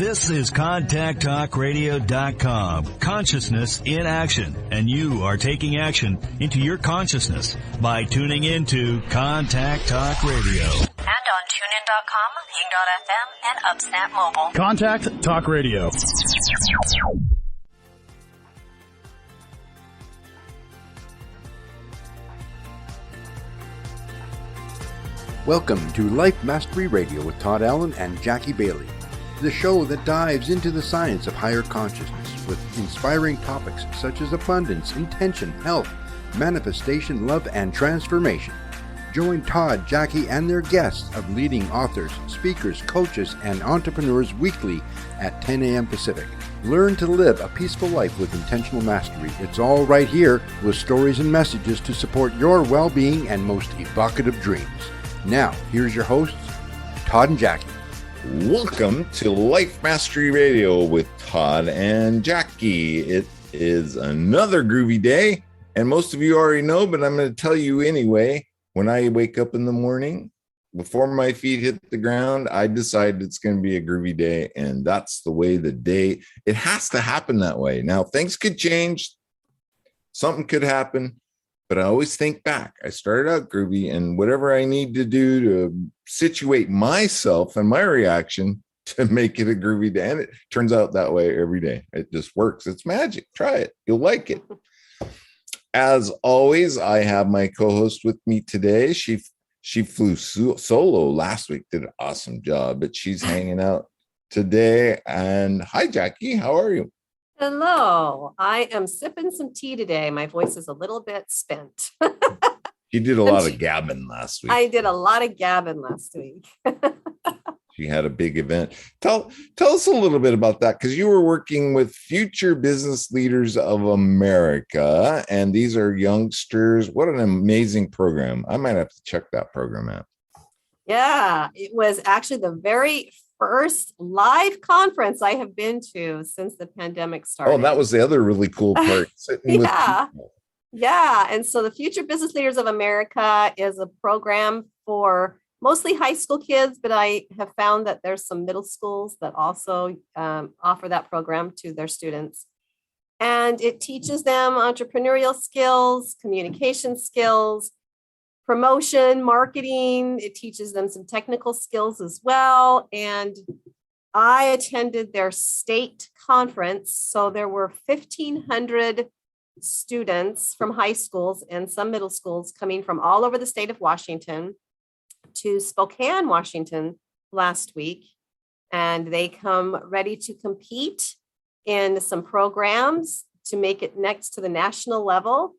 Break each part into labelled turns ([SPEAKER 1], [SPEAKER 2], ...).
[SPEAKER 1] This is ContactTalkRadio.com. Consciousness in action. And you are taking action into your consciousness by tuning into Contact Talk Radio.
[SPEAKER 2] And on TuneIn.com, Ping.fm, and UpSnap Mobile.
[SPEAKER 3] Contact Talk Radio.
[SPEAKER 4] Welcome to Life Mastery Radio with Todd Allen and Jackie Bailey, the show that dives into the science of higher consciousness with inspiring topics such as abundance, intention, health, manifestation, love, and transformation. Join Todd, Jackie, and their guests of leading authors, speakers, coaches, and entrepreneurs weekly at 10 a.m. Pacific. Learn to live a peaceful life with intentional mastery. It's all right here with stories and messages to support your well-being and most evocative dreams. Now, here's your hosts, Todd and Jackie.
[SPEAKER 5] Welcome to Life Mastery Radio with Todd and Jackie. It is another groovy day, and most of you already know, but I'm going to tell you anyway. When I wake up in the morning, before my feet hit the ground, I decide it's going to be a groovy day, and that's the way the day, it has to happen that way. Now, things could change. Something could happen. But I always think back. I started out groovy, and whatever I need to do to situate myself and my reaction to make it a groovy day. And it turns out that way every day. It just works. It's magic. Try it. You'll like it. As always, I have my co-host with me today. She flew solo last week, did an awesome job, but she's hanging out today. And hi, Jackie. How are you?
[SPEAKER 6] Hello, I am sipping some tea today. My voice is a little bit spent.
[SPEAKER 5] You did a lot of gabbing last week.
[SPEAKER 6] I did a lot of gabbing last week.
[SPEAKER 5] She had a big event. Tell us a little bit about that, because you were working with Future Business Leaders of America, and these are youngsters. What an amazing program. I might have to check that program out.
[SPEAKER 6] Yeah, it was actually the very first live conference I have been to since the pandemic started.
[SPEAKER 5] Oh, that was the other really cool part.
[SPEAKER 6] Yeah. And so the Future Business Leaders of America is a program for mostly high school kids, but I have found that there's some middle schools that also offer that program to their students. And it teaches them entrepreneurial skills, communication skills, promotion, marketing. It teaches them some technical skills as well. And I attended their state conference. So there were 1,500 students from high schools and some middle schools coming from all over the state of Washington to Spokane, Washington last week. And they come ready to compete in some programs to make it next to the national level.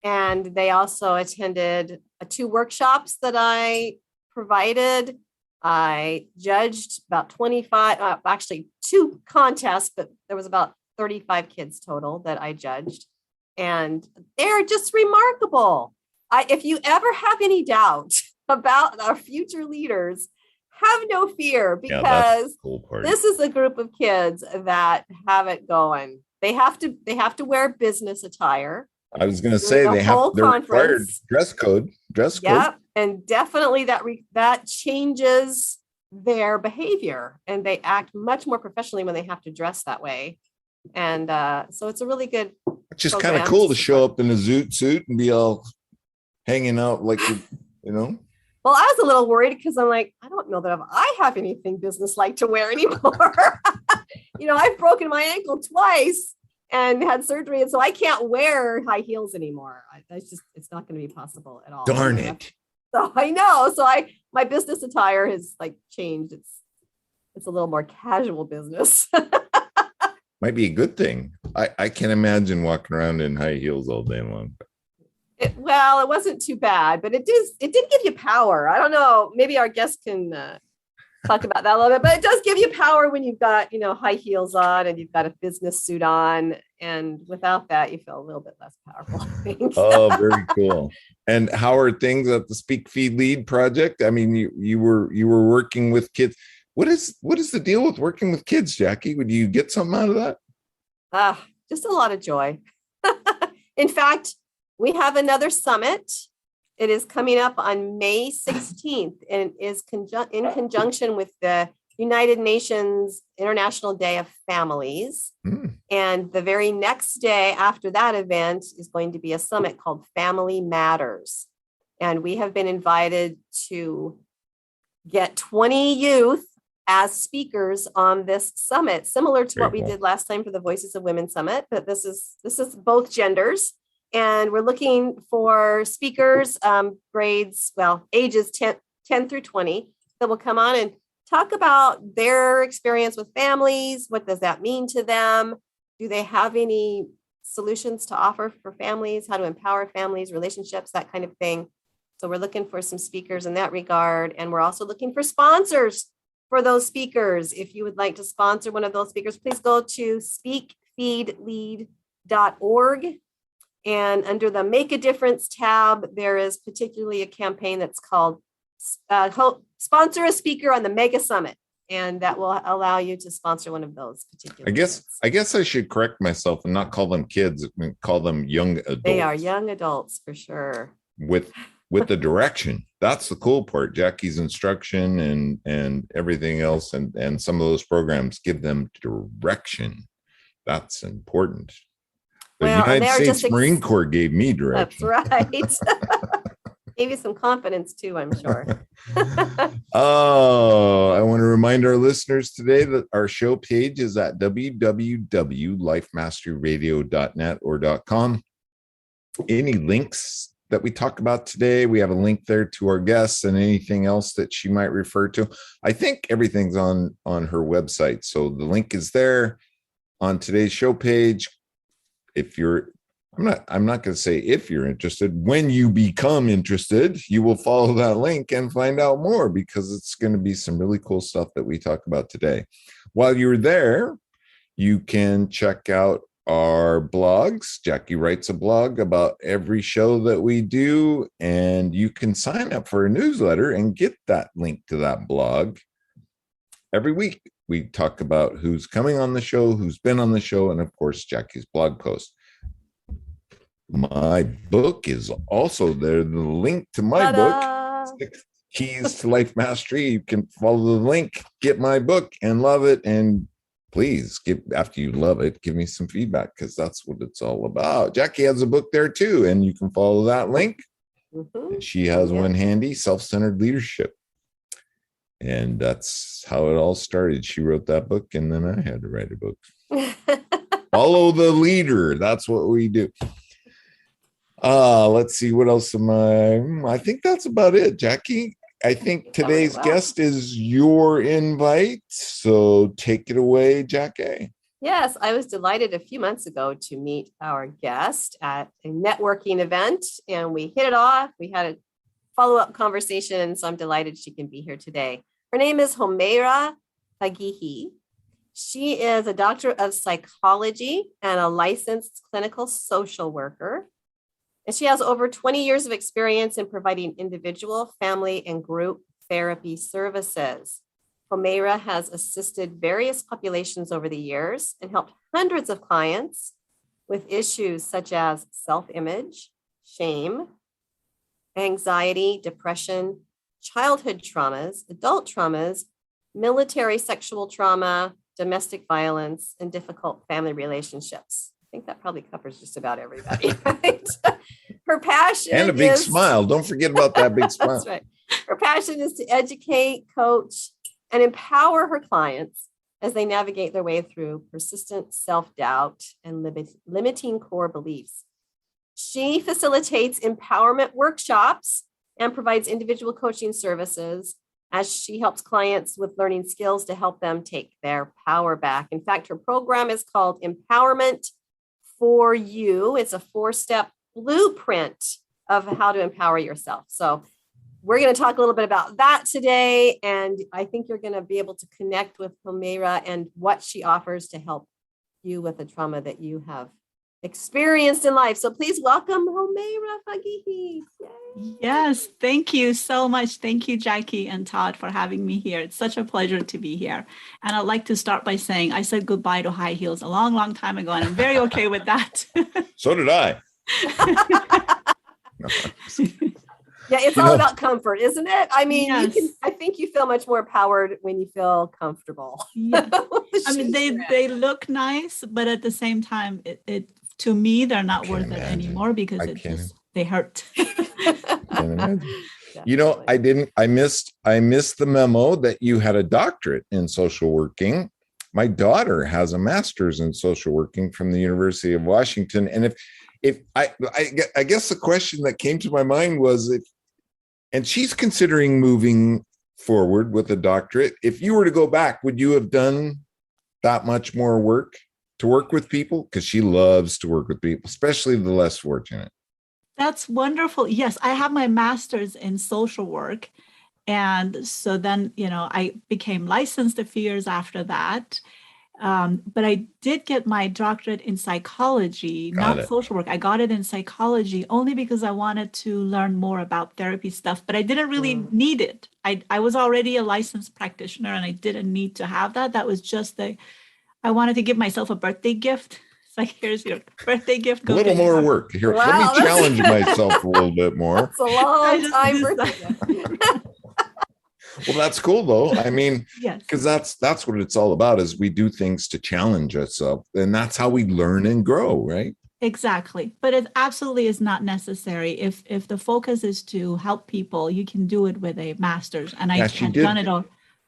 [SPEAKER 6] And they also attended 2 workshops that I provided. I judged about 25, actually 2 contests, but there was about 35 kids total that I judged. And they're just remarkable. If you ever have any doubt about our future leaders, have no fear, because this is a group of kids that have it going. They have to wear business attire.
[SPEAKER 5] I was going to say they have their required dress code.
[SPEAKER 6] Yep, and definitely that changes their behavior, and they act much more professionally when they have to dress that way. And so it's a really good.
[SPEAKER 5] It's just kind of cool to show up in a zoot suit and be all hanging out like you know.
[SPEAKER 6] Well, I was a little worried because I'm like, I don't know that I have anything business-like to wear anymore. I've broken my ankle twice and had surgery, and so I can't wear high heels anymore. It's not going to be possible at all.
[SPEAKER 5] Darn it.
[SPEAKER 6] So I know. So my business attire has changed. It's a little more casual business.
[SPEAKER 5] Might be a good thing. I can't imagine walking around in high heels all day long.
[SPEAKER 6] It wasn't too bad, but it did give you power. I don't know. Maybe our guests can talk about that a little bit, but it does give you power when you've got, high heels on and you've got a business suit on. And without that, you feel a little bit less powerful, I think.
[SPEAKER 5] Oh, very cool. And how are things at the Speak Feed Lead project? I mean, you were working with kids. What is the deal with working with kids, Jackie? Would you get something out of that?
[SPEAKER 6] Just a lot of joy. In fact, we have another summit. It is coming up on May 16th and is in conjunction with the United Nations International Day of Families. And the very next day after that event is going to be a summit called Family Matters. And we have been invited to get 20 youth as speakers on this summit, similar to what we did last time for the Voices of Women Summit, but this is both genders. And we're looking for speakers, ages 10 through 20, that will come on and talk about their experience with families. What does that mean to them? Do they have any solutions to offer for families? How to empower families, relationships, that kind of thing. So we're looking for some speakers in that regard. And we're also looking for sponsors for those speakers. If you would like to sponsor one of those speakers, please go to speakfeedlead.org. And under the Make a Difference tab, there is particularly a campaign that's called Sponsor a Speaker on the Mega Summit. And that will allow you to sponsor one of those particular.
[SPEAKER 5] I guess I should correct myself and not call them kids, call them young adults.
[SPEAKER 6] They are young adults for sure.
[SPEAKER 5] With the direction. That's the cool part. Jackie's instruction and everything else, and some of those programs give them direction. That's important. The United States Marine Corps gave me direction.
[SPEAKER 6] That's right. Gave you some confidence too, I'm sure.
[SPEAKER 5] Oh, I want to remind our listeners today that our show page is at www.lifemasteryradio.net or .com. Any links that we talk about today, we have a link there to our guests and anything else that she might refer to. I think everything's on her website. So the link is there on today's show page. If you're, I'm not going to say if you're interested, when you become interested, you will follow that link and find out more, because it's going to be some really cool stuff that we talk about today. While you're there, you can check out our blogs. Jackie writes a blog about every show that we do, and you can sign up for a newsletter and get that link to that blog. Every week, we talk about who's coming on the show, who's been on the show, and of course, Jackie's blog post. My book is also there. The link to my book, 6 Keys to Life Mastery. You can follow the link, get my book, and love it. And please, after you love it, give me some feedback, because that's what it's all about. Jackie has a book there too, and you can follow that link. Mm-hmm. She has one handy, Self-Centered Leadership. And that's how it all started. She wrote that book, and then I had to write a book. Follow the leader. That's what we do. Let's see, what else I think that's about it, Jackie. I think today's guest is your invite, so take it away, Jackie.
[SPEAKER 6] Yes, I was delighted a few months ago to meet our guest at a networking event, and we hit it off. We had a follow-up conversation, so I'm delighted she can be here today. Her name is Homeyra Faghihi. She is a doctor of psychology and a licensed clinical social worker. And she has over 20 years of experience in providing individual, family, and group therapy services. Homeyra has assisted various populations over the years and helped hundreds of clients with issues such as self-image, shame, anxiety, depression, childhood traumas, adult traumas, military sexual trauma, domestic violence, and difficult family relationships. I think that probably covers just about everybody, right? Her passion
[SPEAKER 5] and a big smile. Don't forget about that big smile.
[SPEAKER 6] That's right. Her passion is to educate, coach, and empower her clients as they navigate their way through persistent self-doubt and limiting core beliefs. She facilitates empowerment workshops and provides individual coaching services as she helps clients with learning skills to help them take their power back. In fact, her program is called Empowerment for You. It's a 4-step blueprint of how to empower yourself. So we're going to talk a little bit about that today. And I think you're going to be able to connect with Homeyra and what she offers to help you with the trauma that you have experienced in life. So please welcome Homeyra Faghihi.
[SPEAKER 3] Yes, thank you so much. Thank you, Jackie and Todd, for having me here. It's such a pleasure to be here. And I'd like to start by saying I said goodbye to high heels a long, long time ago, and I'm very okay with that.
[SPEAKER 5] So did I.
[SPEAKER 6] Yeah, it's
[SPEAKER 5] You
[SPEAKER 6] all
[SPEAKER 5] know,
[SPEAKER 6] about comfort, isn't it? I mean,
[SPEAKER 3] Yes.
[SPEAKER 6] I think you feel much more empowered when you feel comfortable.
[SPEAKER 3] Yes.
[SPEAKER 6] with the
[SPEAKER 3] I mean,
[SPEAKER 6] shoes you're in.
[SPEAKER 3] they look nice, but at the same time, it to me, they're not
[SPEAKER 5] can't
[SPEAKER 3] worth it
[SPEAKER 5] imagine.
[SPEAKER 3] anymore because
[SPEAKER 5] I
[SPEAKER 3] it
[SPEAKER 5] can't
[SPEAKER 3] just, they hurt.
[SPEAKER 5] Can't imagine. You know,
[SPEAKER 6] Definitely.
[SPEAKER 5] I missed the memo that you had a doctorate in social working. My daughter has a master's in social working from the University of Washington. And if I guess the question that came to my mind was and she's considering moving forward with a doctorate. If you were to go back, would you have done that much more work to work with people? Because she loves to work with people, especially the less fortunate.
[SPEAKER 3] That's wonderful. Yes, I have my master's in social work. And so then, I became licensed a few years after that. But I did get my doctorate in psychology,
[SPEAKER 5] Got
[SPEAKER 3] not
[SPEAKER 5] it.
[SPEAKER 3] social work. I got it in psychology only because I wanted to learn more about therapy stuff, but I didn't really need it. I was already a licensed practitioner and I didn't need to have that. That was just I wanted to give myself a birthday gift. It's like, here's your birthday gift.
[SPEAKER 5] A
[SPEAKER 3] Go
[SPEAKER 5] little
[SPEAKER 3] get your
[SPEAKER 5] more
[SPEAKER 3] doctorate.
[SPEAKER 5] work here. Let
[SPEAKER 6] Wow,
[SPEAKER 5] me
[SPEAKER 6] that's-
[SPEAKER 5] challenge myself a little bit more.
[SPEAKER 6] It's a long
[SPEAKER 3] just
[SPEAKER 6] time
[SPEAKER 3] decided-
[SPEAKER 6] birthday.
[SPEAKER 5] Well, that's cool though. I mean,
[SPEAKER 3] Yes.
[SPEAKER 5] because that's what it's all about, is we do things to challenge ourselves, and that's how we learn and grow, right?
[SPEAKER 3] Exactly. But it absolutely is not necessary. If the focus is to help people, you can do it with a master's. And
[SPEAKER 5] Yeah,
[SPEAKER 3] I
[SPEAKER 5] she
[SPEAKER 3] have
[SPEAKER 5] did.
[SPEAKER 3] done it all.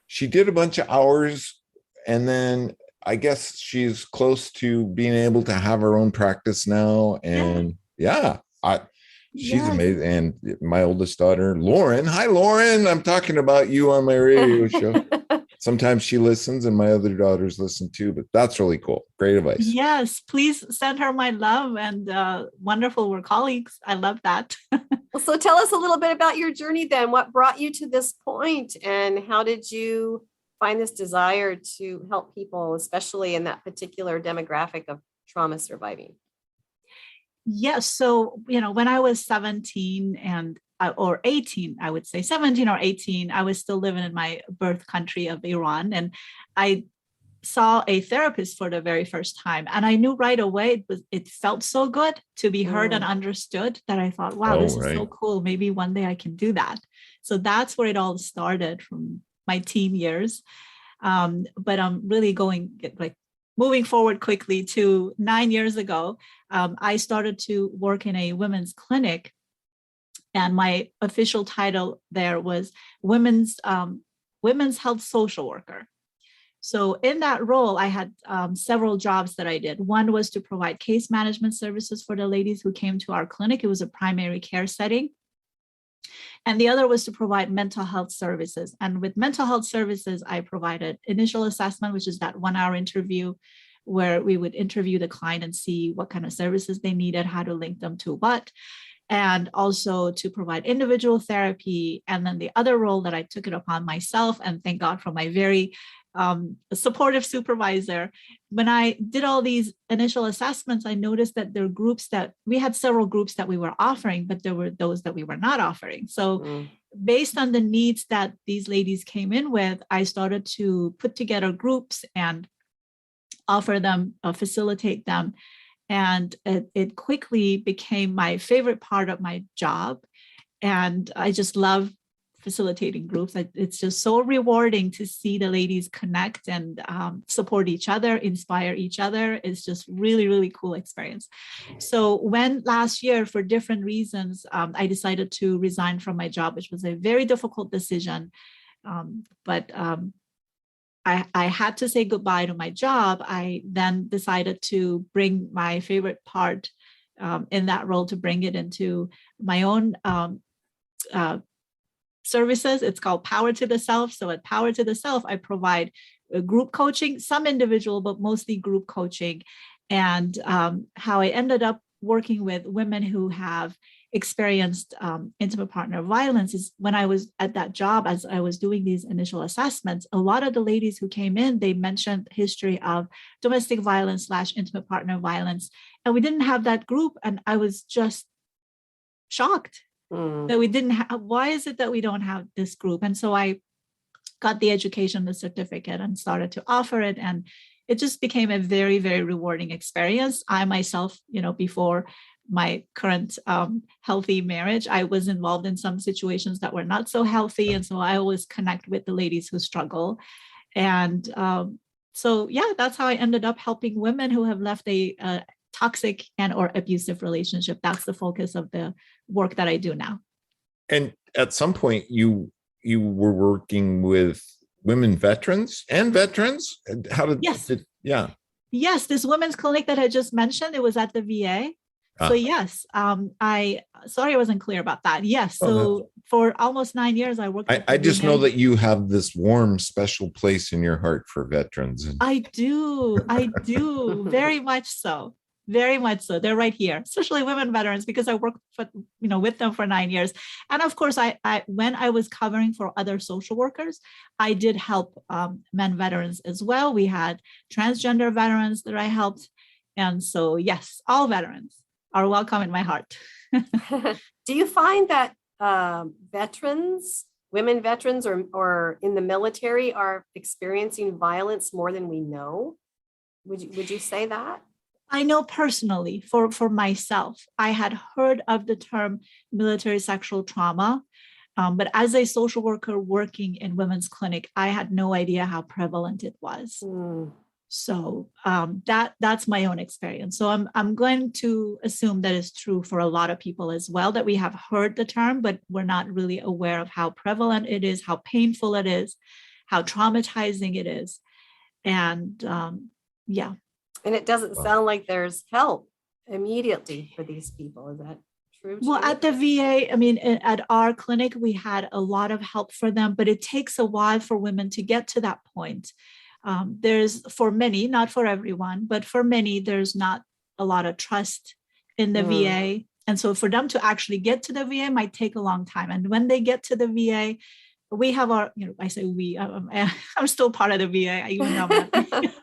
[SPEAKER 5] She did a bunch of hours, and then I guess she's close to being able to have her own practice now. And she's
[SPEAKER 3] Yes.
[SPEAKER 5] amazing. And my oldest daughter, Lauren. Hi, Lauren. I'm talking about you on my radio show. Sometimes she listens and my other daughters listen too, but that's really cool. Great advice.
[SPEAKER 3] Yes, please send her my love and wonderful. We're colleagues. I love that.
[SPEAKER 6] Well, so tell us a little bit about your journey then. What brought you to this point, and how did you find this desire to help people, especially in that particular demographic of trauma surviving?
[SPEAKER 3] Yes. So, when I was 17 or 18, I would say 17 or 18, I was still living in my birth country of Iran. And I saw a therapist for the very first time. And I knew right away it felt so good to be heard and understood that I thought, wow, this is so cool. Maybe one day I can do that. So that's where it all started, from my teen years. But I'm really moving forward quickly to 9 years ago. I started to work in a women's clinic, and my official title there was women's health social worker. So in that role, I had several jobs that I did. One was to provide case management services for the ladies who came to our clinic. It was a primary care setting. And the other was to provide mental health services. And with mental health services, I provided initial assessment, which is that 1-hour interview where we would interview the client and see what kind of services they needed, how to link them to what, and also to provide individual therapy. And then the other role that I took it upon myself, and thank God for my very supportive supervisor. When I did all these initial assessments, I noticed that there are groups that we had several groups that we were offering, but there were those that we were not offering. So based on the needs that these ladies came in with, I started to put together groups and offer them, facilitate them. And it quickly became my favorite part of my job. And I just love facilitating groups. It's just so rewarding to see the ladies connect and support each other, inspire each other. It's just really, really cool experience. So when last year, for different reasons, I decided to resign from my job, which was a very difficult decision. But I had to say goodbye to my job. I then decided to bring my favorite part in that role, to bring it into my own services. It's called Power to the Self. So at Power to the Self, I provide group coaching, some individual, but mostly group coaching. And how I ended up working with women who have experienced intimate partner violence is when I was at that job, as I was doing these initial assessments, a lot of the ladies who came in, they mentioned history of domestic violence / intimate partner violence. And we didn't have that group. And I was just shocked that we didn't have. Why is it that we don't have this group? And so I got the education, the certificate, and started to offer it. And it just became a very, very rewarding experience. I myself, before my current healthy marriage, I was involved in some situations that were not so healthy. And so I always connect with the ladies who struggle. And so, yeah, that's how I ended up helping women who have left a toxic and or abusive relationship. That's the focus of the work that I do now.
[SPEAKER 5] And at some point, you were working with women veterans and veterans. How did?
[SPEAKER 3] Yes.
[SPEAKER 5] Yeah.
[SPEAKER 3] Yes, this women's clinic that I just mentioned, it was at the VA. So yes, I wasn't clear about that. Yes, so for almost 9 years, I worked.
[SPEAKER 5] I just know that you have this warm, special place in your heart for veterans.
[SPEAKER 3] I do, very much so. Very much so. They're right here, especially women veterans, because I worked with them for 9 years. And of course, I when I was covering for other social workers, I did help men veterans as well. We had transgender veterans that I helped. And so, yes, all veterans are welcome in my heart.
[SPEAKER 6] Do you find that women veterans or in the military are experiencing violence more than we know? Would you say that?
[SPEAKER 3] I know personally for myself, I had heard of the term military sexual trauma, but as a social worker working in women's clinic, I had no idea how prevalent it was. So that's my own experience. So I'm going to assume that is true for a lot of people as well, that we have heard the term, but we're not really aware of how prevalent it is, how painful it is, how traumatizing it is. And yeah.
[SPEAKER 6] And it doesn't sound like there's help immediately for these people. Is that true?
[SPEAKER 3] Well, at the VA, I mean, at our clinic, we had a lot of help for them, but it takes a while for women to get to that point. There's, for many, not for everyone, but for many, there's not a lot of trust in the VA. And so for them to actually get to the VA might take a long time. And when they get to the VA, we have our, I say we, I'm still part of the VA, even though I'm not.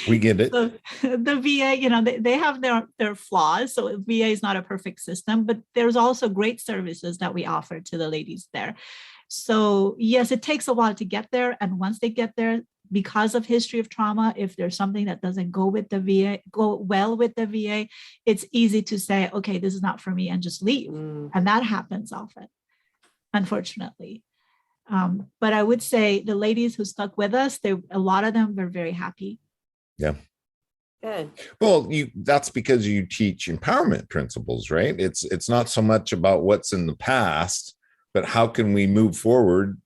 [SPEAKER 5] We get it.
[SPEAKER 3] So the VA, they have their flaws. So VA is not a perfect system, but there's also great services that we offer to the ladies there. So yes, it takes a while to get there. And once they get there, because of history of trauma, if there's something that doesn't go well with the VA, it's easy to say, okay, this is not for me, and just leave. And that happens often, unfortunately. But I would say the ladies who stuck with us, a lot of them were very happy.
[SPEAKER 5] Yeah.
[SPEAKER 6] Good.
[SPEAKER 5] Well, that's because you teach empowerment principles, right? It's not so much about what's in the past, but how can we move forward,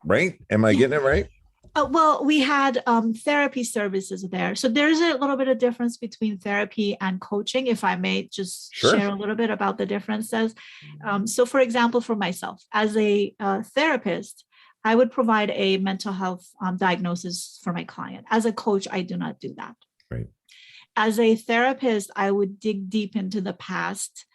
[SPEAKER 5] right? Am I getting it right?
[SPEAKER 3] Well, we had therapy services there. So there's a little bit of difference between therapy and coaching, if I may just share a little bit about the differences. So for example, for myself, as a therapist, I would provide a mental health diagnosis for my client. As a coach, I do not do that.
[SPEAKER 5] Right.
[SPEAKER 3] As a therapist, I would dig deep into the past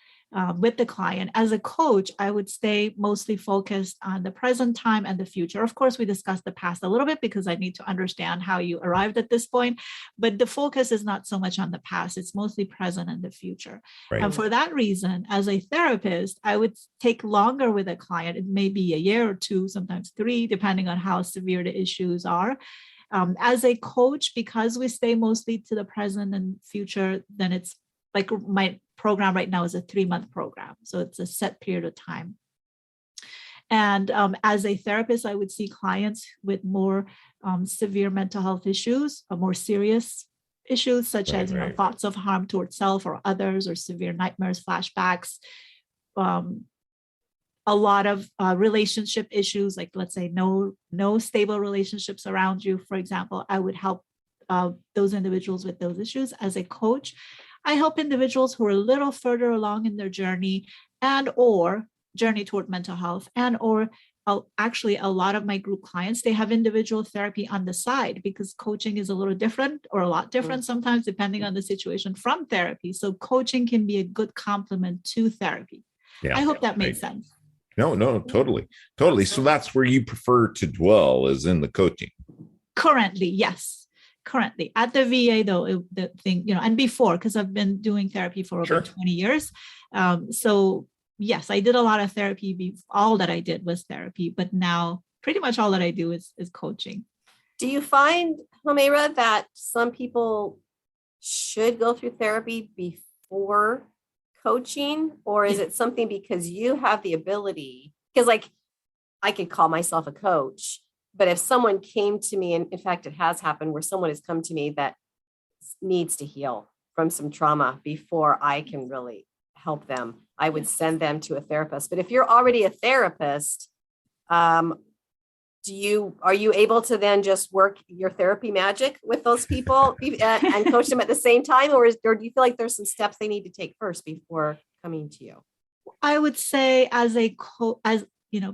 [SPEAKER 3] with the client. As a coach, I would stay mostly focused on the present time and the future. Of course, we discussed the past a little bit because I need to understand how you arrived at this point, but the focus is not so much on the past. It's mostly present and the future. Right. And for that reason, as a therapist, I would take longer with a client. It may be a year or two, sometimes 3, depending on how severe the issues are. As a coach, because we stay mostly to the present and future, then it's like my program right now is a 3-month program. So it's a set period of time. And as a therapist, I would see clients with more severe mental health issues, or more serious issues, such as thoughts of harm towards self or others, or severe nightmares, flashbacks, a lot of relationship issues, like let's say no stable relationships around you, for example. I would help those individuals with those issues. As a coach, I help individuals who are a little further along in their journey or journey toward mental health, or actually a lot of my group clients, they have individual therapy on the side, because coaching is a little different, or a lot different sometimes, depending on the situation, from therapy. So coaching can be a good complement to therapy. Yeah, I hope that made sense.
[SPEAKER 5] No, totally. So that's where you prefer to dwell, is in the coaching.
[SPEAKER 3] Currently, yes. Currently at the VA, though, the thing, and before, because I've been doing therapy for over 20 years. So yes, I did a lot of therapy. All that I did was therapy, but now pretty much all that I do is coaching.
[SPEAKER 6] Do you find, Homeyra, that some people should go through therapy for coaching, or is it something because you have the ability? Because like I could call myself a coach, but if someone came to me, and in fact, it has happened where someone has come to me that needs to heal from some trauma before I can really help them, I would send them to a therapist. But if you're already a therapist, are you able to then just work your therapy magic with those people and coach them at the same time, or do you feel like there's some steps they need to take first before coming to you?
[SPEAKER 3] I would say as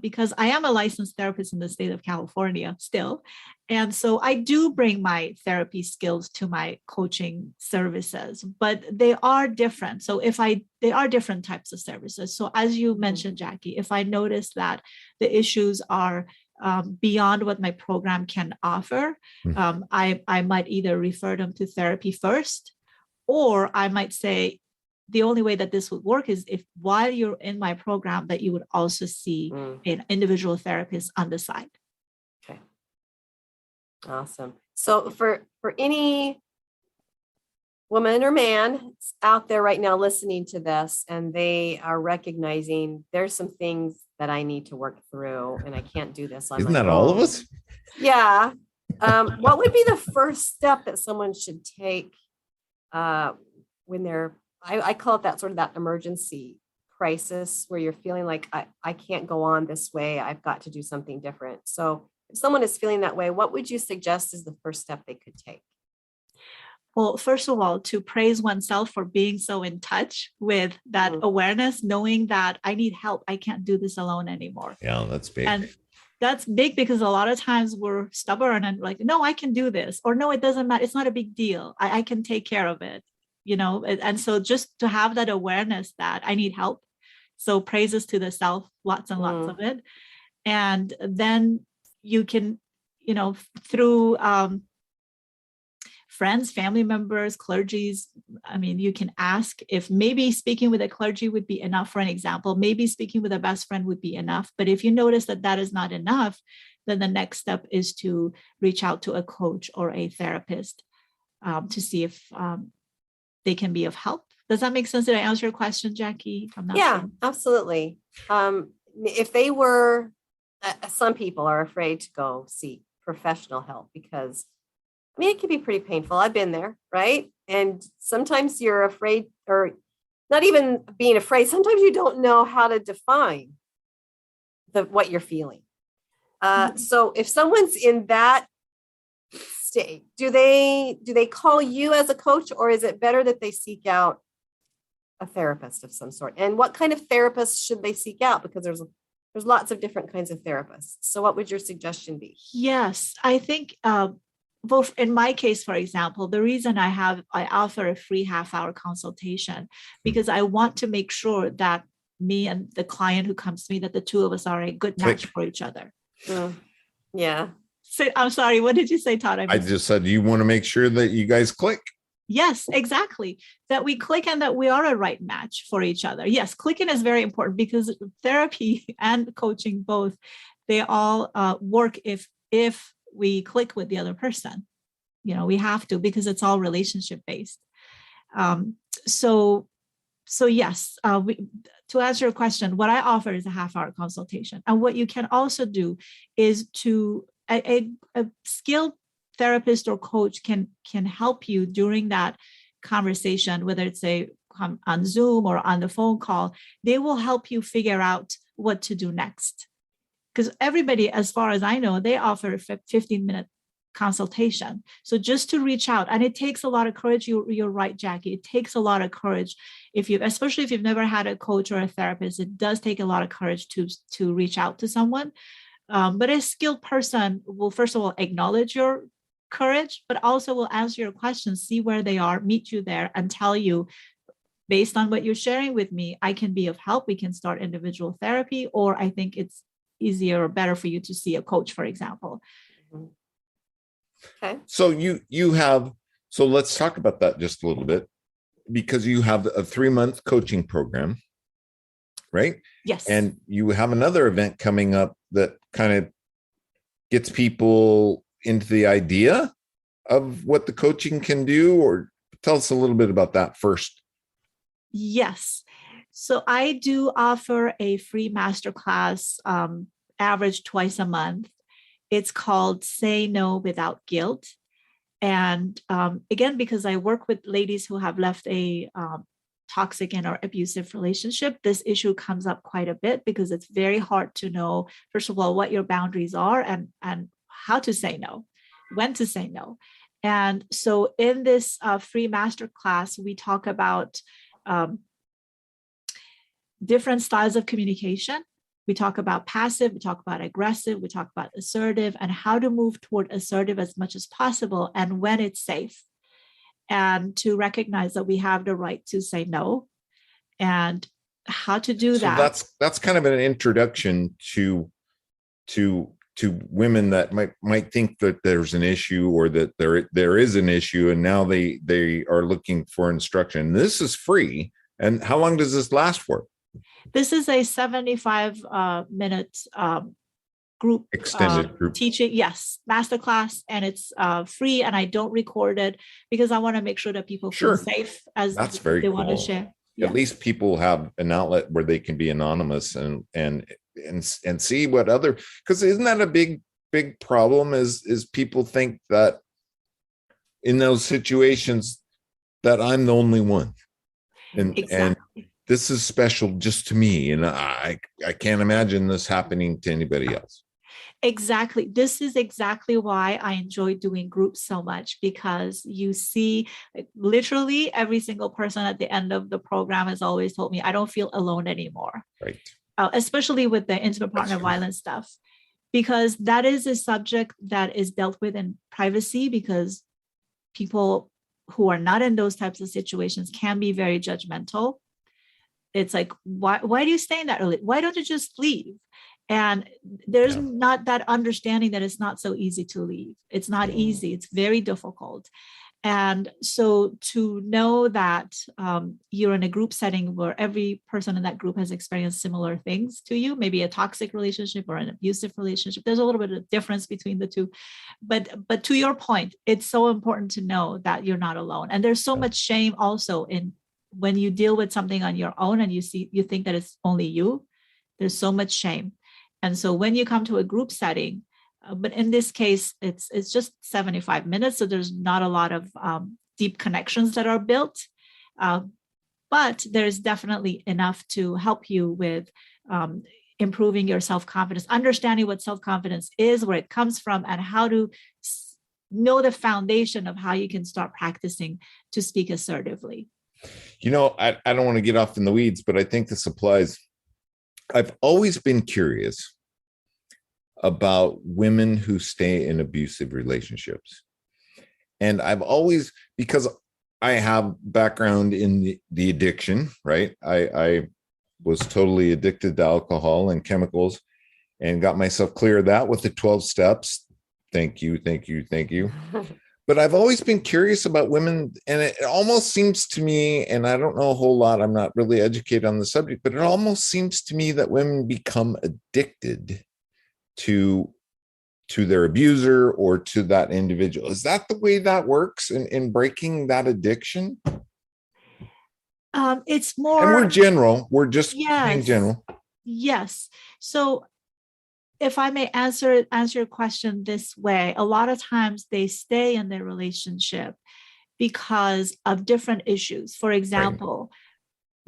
[SPEAKER 3] because I am a licensed therapist in the state of California still. And so I do bring my therapy skills to my coaching services, but they are different. So they are different types of services. So as you mentioned, Jackie, if I notice that the issues are beyond what my program can offer, I might either refer them to therapy first, or I might say, the only way that this would work is if while you're in my program that you would also see an individual therapist on the side.
[SPEAKER 6] Okay. Awesome. So for any woman or man out there right now listening to this, and they are recognizing there's some things that I need to work through and I can't do this on my own.
[SPEAKER 5] Isn't that all of us?
[SPEAKER 6] Yeah. What would be the first step that someone should take when they're, I call it that sort of that emergency crisis where you're feeling like I can't go on this way. I've got to do something different. So if someone is feeling that way, what would you suggest is the first step they could take?
[SPEAKER 3] Well, first of all, to praise oneself for being so in touch with that awareness, knowing that I need help. I can't do this alone anymore.
[SPEAKER 5] Yeah, that's big.
[SPEAKER 3] And that's big because a lot of times we're stubborn and like, no, I can do this, or no, it doesn't matter. It's not a big deal. I can take care of it. And so just to have that awareness that I need help. So praises to the self, lots and lots of it. And then you can, through friends, family members, clergies, you can ask if maybe speaking with a clergy would be enough. For an example, maybe speaking with a best friend would be enough. But if you notice that that is not enough, then the next step is to reach out to a coach or a therapist to see if they can be of help. Does that make sense? Did I answer your question, Jackie? I'm not sure.
[SPEAKER 6] Absolutely. If they were, some people are afraid to go seek professional help because, it can be pretty painful. I've been there, right? And sometimes you're afraid, or not even being afraid. Sometimes you don't know how to define what you're feeling. So if someone's in that state, do they call you as a coach, or is it better that they seek out a therapist of some sort? And what kind of therapist should they seek out? Because there's lots of different kinds of therapists. So what would your suggestion be?
[SPEAKER 3] Yes, I think both in my case, for example, the reason I offer a free half-hour consultation because I want to make sure that me and the client who comes to me, that the two of us are a good match for each other.
[SPEAKER 6] Yeah.
[SPEAKER 3] So I'm sorry, what did you say, Todd?
[SPEAKER 5] I just said you want to make sure that you guys click.
[SPEAKER 3] Yes, exactly. That we click and that we are a right match for each other. Yes, clicking is very important because therapy and coaching both, they all work if we click with the other person. We have to, because it's all relationship based. So yes, to answer your question, what I offer is a half-hour consultation. And what you can also do is to a skilled therapist or coach can help you during that conversation, whether it's on Zoom or on the phone call. They will help you figure out what to do next. Because everybody, as far as I know, they offer a 15-minute consultation. So just to reach out, and it takes a lot of courage. You're right, Jackie. It takes a lot of courage especially if you've never had a coach or a therapist. It does take a lot of courage to reach out to someone. But a skilled person will, first of all, acknowledge your courage, but also will answer your questions, see where they are, meet you there, and tell you, based on what you're sharing with me, I can be of help. We can start individual therapy, or I think it's easier or better for you to see a coach, for example.
[SPEAKER 6] Okay.
[SPEAKER 5] So so let's talk about that just a little bit, because you have a 3-month coaching program, right?
[SPEAKER 3] Yes.
[SPEAKER 5] And you have another event coming up that kind of gets people into the idea of what the coaching can do, or tell us a little bit about that first.
[SPEAKER 3] Yes. So I do offer a free masterclass, average twice a month. It's called Say No Without Guilt. And again, because I work with ladies who have left a toxic and or abusive relationship, this issue comes up quite a bit because it's very hard to know, first of all, what your boundaries are and how to say no, when to say no. And so in this free masterclass, we talk about different styles of communication. We talk about passive, we talk about aggressive, we talk about assertive, and how to move toward assertive as much as possible and when it's safe. And to recognize that we have the right to say no and how to do
[SPEAKER 5] So
[SPEAKER 3] that.
[SPEAKER 5] that's kind of an introduction to women that might think that there's an issue or that there is an issue, and now they are looking for instruction. This is free. And how long does this last for?
[SPEAKER 3] This is a 75-minute group
[SPEAKER 5] Extended group
[SPEAKER 3] teaching. Yes, masterclass, and it's free, and I don't record it because I want to make sure that people feel safe as
[SPEAKER 5] that's very
[SPEAKER 3] they
[SPEAKER 5] cool.
[SPEAKER 3] want to share. Yeah.
[SPEAKER 5] At least people have an outlet where they can be anonymous and see what other, because isn't that a big problem is people think that in those situations that I'm the only one. And this is special just to me. And I can't imagine this happening to anybody else.
[SPEAKER 3] Exactly. This is exactly why I enjoy doing groups so much, because you see literally every single person at the end of the program has always told me, I don't feel alone anymore. Right. Especially with the intimate partner violence stuff, because that is a subject that is dealt with in privacy, because people who are not in those types of situations can be very judgmental. It's like, why do you stay in that early? Why don't you just leave? And there's not that understanding that it's not so easy to leave. It's not easy. It's very difficult. And so to know that you're in a group setting where every person in that group has experienced similar things to you, maybe a toxic relationship or an abusive relationship, there's a little bit of difference between the two. But to your point, it's so important to know that you're not alone. And there's so much shame also in when you deal with something on your own and you think that it's only you, there's so much shame. And so when you come to a group setting, but in this case, it's just 75 minutes. So there's not a lot of deep connections that are built, but there's definitely enough to help you with improving your self-confidence, understanding what self-confidence is, where it comes from, and how to know the foundation of how you can start practicing to speak assertively.
[SPEAKER 5] You know, I don't want to get off in the weeds, but I think this applies. I've always been curious about women who stay in abusive relationships. And I've always, because I have background in the addiction, right? I was totally addicted to alcohol and chemicals and got myself clear of that with the 12 steps. Thank you. But I've always been curious about women, and it almost seems to me, and I don't know a whole lot, I'm not really educated on the subject, but it almost seems to me that women become addicted to their abuser or to that individual. Is that the way that works in breaking that addiction?
[SPEAKER 3] It's more,
[SPEAKER 5] and we're general. We're just being general.
[SPEAKER 3] Yes. So if I may answer your question this way, a lot of times they stay in their relationship because of different issues. For example,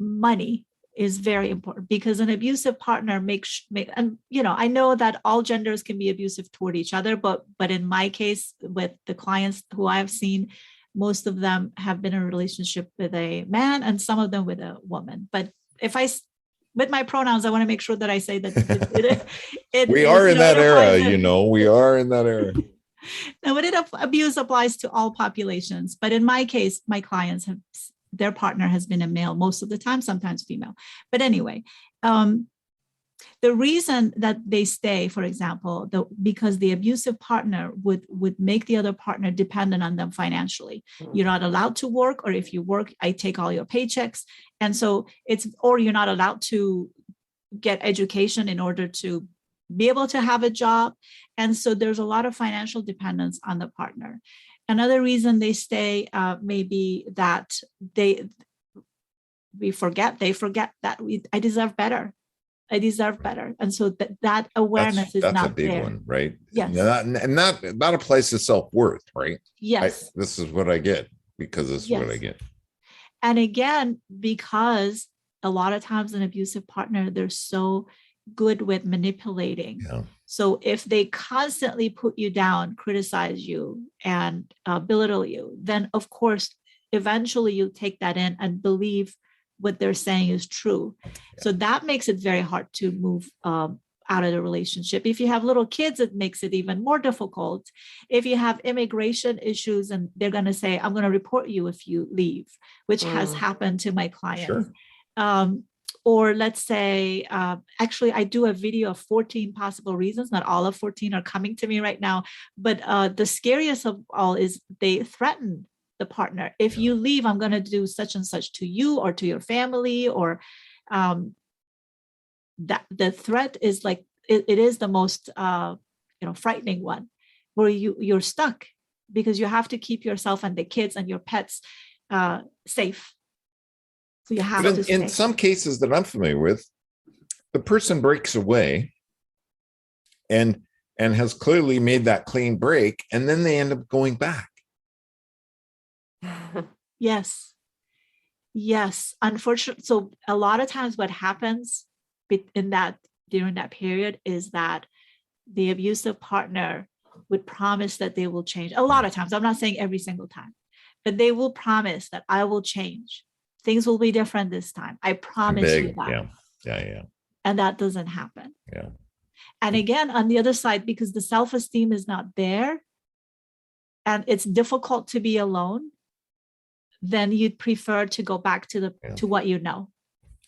[SPEAKER 3] money is very important, because an abusive partner and I know that all genders can be abusive toward each other, but in my case, with the clients who I've seen, most of them have been in a relationship with a man and some of them with a woman. But with my pronouns, I want to make sure that I say that
[SPEAKER 5] we are in that era, we are in that era.
[SPEAKER 3] Now, abuse applies to all populations, but in my case, my clients their partner has been a male most of the time, sometimes female. But anyway, the reason that they stay, for example, because the abusive partner would make the other partner dependent on them financially. You're not allowed to work, or if you work, I take all your paychecks. And so or you're not allowed to get education in order to be able to have a job. And so there's a lot of financial dependence on the partner. Another reason they stay may be that they forget that I deserve better. I deserve better. And so that awareness is
[SPEAKER 5] that's
[SPEAKER 3] not
[SPEAKER 5] a big
[SPEAKER 3] there.
[SPEAKER 5] one, right?
[SPEAKER 3] Yes.
[SPEAKER 5] And that applies to self-worth, right?
[SPEAKER 3] Yes.
[SPEAKER 5] This is what I get because this is what I get.
[SPEAKER 3] And again, because a lot of times an abusive partner, they're so good with manipulating.
[SPEAKER 5] Yeah.
[SPEAKER 3] So if they constantly put you down, criticize you, and belittle you, then of course, eventually you take that in and believe what they're saying is true. Yeah. So that makes it very hard to move out of the relationship. If you have little kids, it makes it even more difficult. If you have immigration issues and they're going to say, I'm going to report you if you leave, which has happened to my clients. Sure. Or let's say, actually, I do a video of 14 possible reasons. Not all of 14 are coming to me right now. But the scariest of all is they threaten the partner. If you leave, I'm going to do such and such to you or to your family, or that the threat is like, it is the most, frightening one, where you're stuck because you have to keep yourself and the kids and your pets safe. So you have to.
[SPEAKER 5] In some cases that I'm familiar with, the person breaks away and has clearly made that clean break, and then they end up going back.
[SPEAKER 3] Yes. Unfortunately, so a lot of times what happens during that period is that the abusive partner would promise that they will change. A lot of times, I'm not saying every single time, but they will promise that I will change. Things will be different this time. I promise you that.
[SPEAKER 5] Yeah.
[SPEAKER 3] And that doesn't happen.
[SPEAKER 5] Yeah.
[SPEAKER 3] And again, on the other side, because the self-esteem is not there and it's difficult to be alone, then you'd prefer to go back to what you know.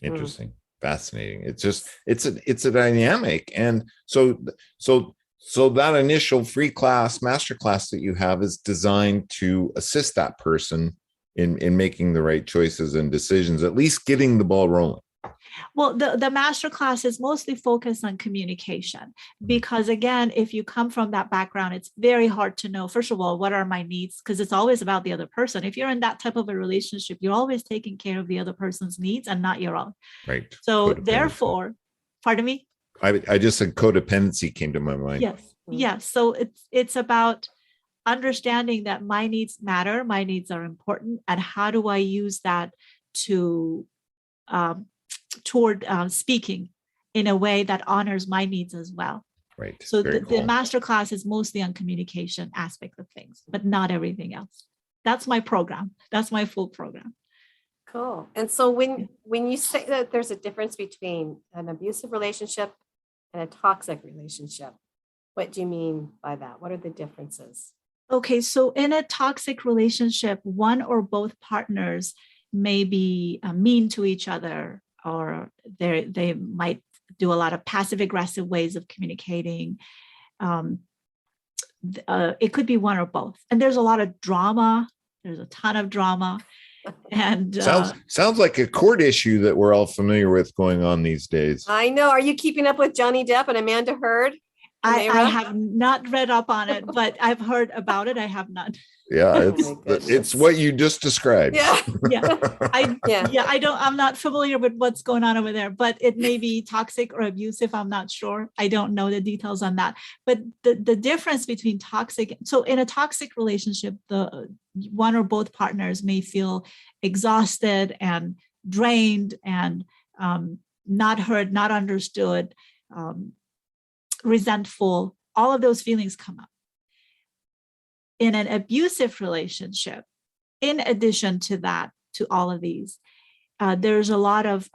[SPEAKER 5] Interesting. Fascinating. It's a dynamic. And so that initial free class, master class that you have is designed to assist that person in making the right choices and decisions, at least getting the ball rolling.
[SPEAKER 3] Well, the master class is mostly focused on communication, because again, if you come from that background, it's very hard to know, first of all, what are my needs? Because it's always about the other person. If you're in that type of a relationship, you're always taking care of the other person's needs and not your own.
[SPEAKER 5] Right.
[SPEAKER 3] So therefore, pardon me?
[SPEAKER 5] I just said codependency came to my mind.
[SPEAKER 3] Yes. Yes. So it's about understanding that my needs matter, my needs are important, and how do I use that to toward speaking in a way that honors my needs as well.
[SPEAKER 5] Right.
[SPEAKER 3] So the master class is mostly on communication aspect of things, but not everything else. That's my program. That's my full program.
[SPEAKER 6] Cool. And so when you say that there's a difference between an abusive relationship and a toxic relationship, what do you mean by that? What are the differences?
[SPEAKER 3] Okay, so in a toxic relationship, one or both partners may be mean to each other, or they might do a lot of passive aggressive ways of communicating. It could be one or both. And there's a lot of drama. There's a ton of drama. And
[SPEAKER 5] sounds like a court issue that we're all familiar with going on these days.
[SPEAKER 6] I know. Are you keeping up with Johnny Depp and Amanda Heard?
[SPEAKER 3] I have not read up on it, but I've heard about it. I have not.
[SPEAKER 5] Yeah, it's what you just described.
[SPEAKER 3] I'm not familiar with what's going on over there, but it may be toxic or abusive. I'm not sure. I don't know the details on that. But the difference between toxic, so in a toxic relationship, the one or both partners may feel exhausted and drained and not heard, not understood, resentful. All of those feelings come up. In an abusive relationship, in addition to that, to all of these, there's a lot of